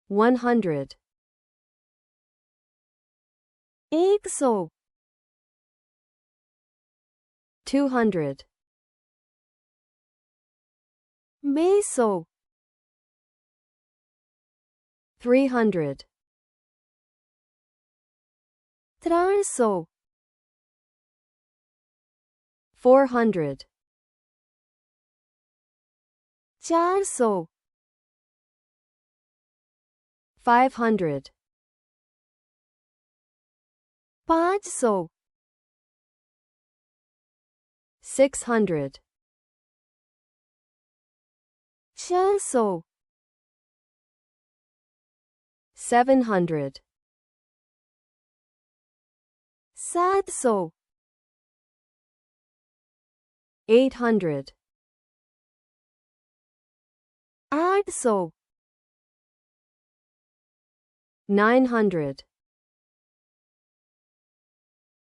100 100 200 200 300 300 400 400 500 500 600 600 700 700 800 800 900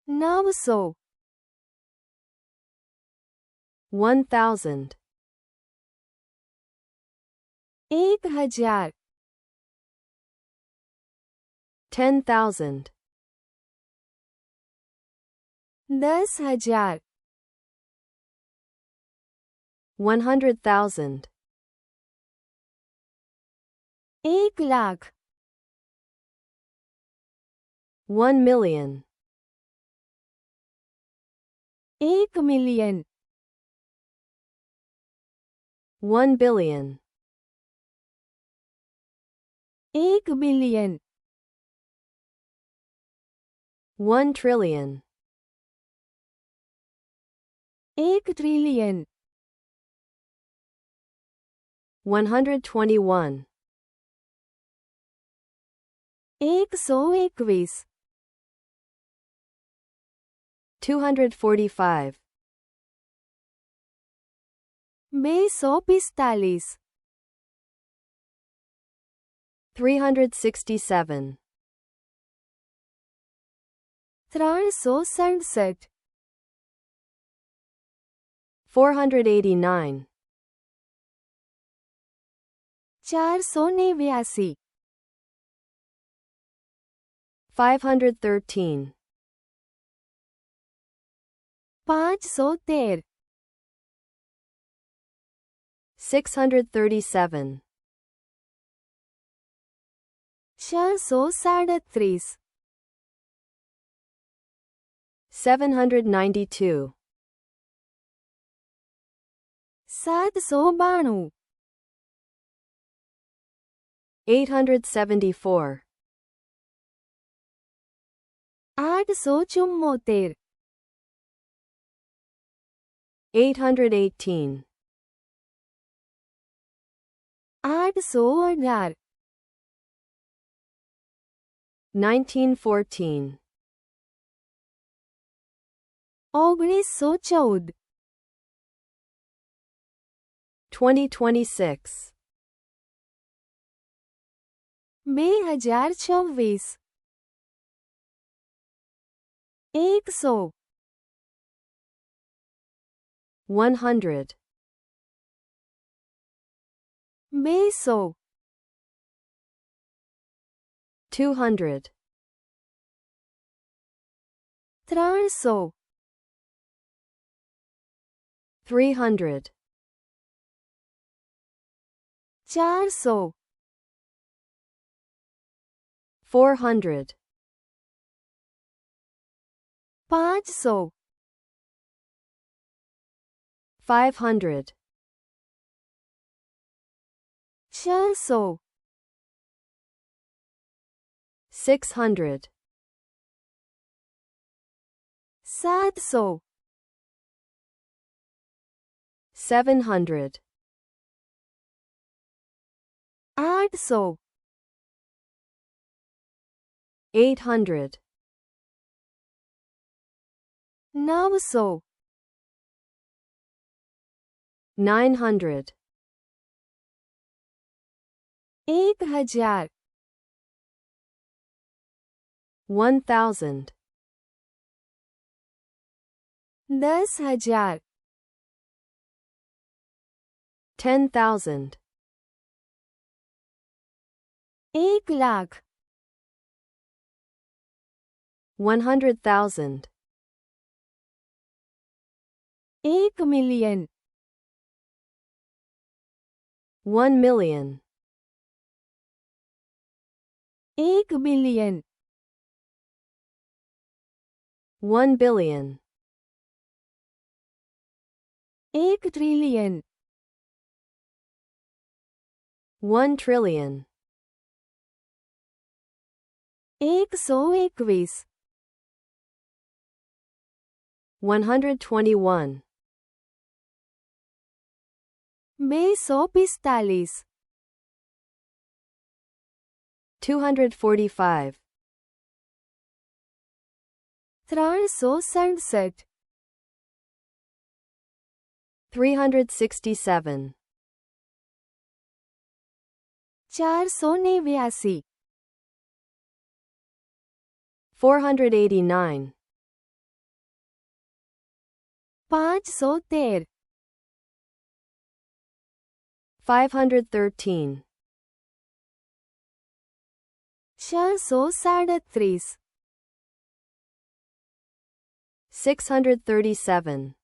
900 1000 1000 10,000 10,000 100,000 1,00,000 1 million 1,000,000 1 billion 1 billion 1 trillion 1 trillion 121 121 245 245 367 367 489 489 513 513 637 637 792 792 874 874 818 818 1914 1914 2026 2026 100 100 200 200 300 300 400 400 500 500 600 600 700 700 800 800 900 900 1000 1000 10,000 10,000 1 lakh 100,000 1 million 1 million 1 billion 1 billion 1 trillion 1 trillion 121 121 245 245 367 367 489 489 513 513 637 637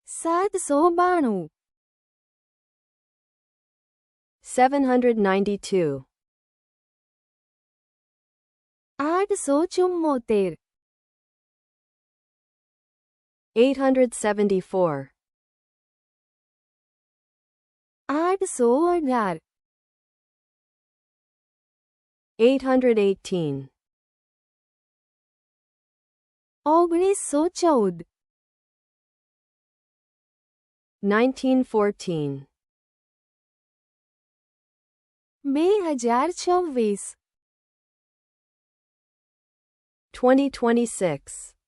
792 792 874 874 818 818 1914 1914 2024 2026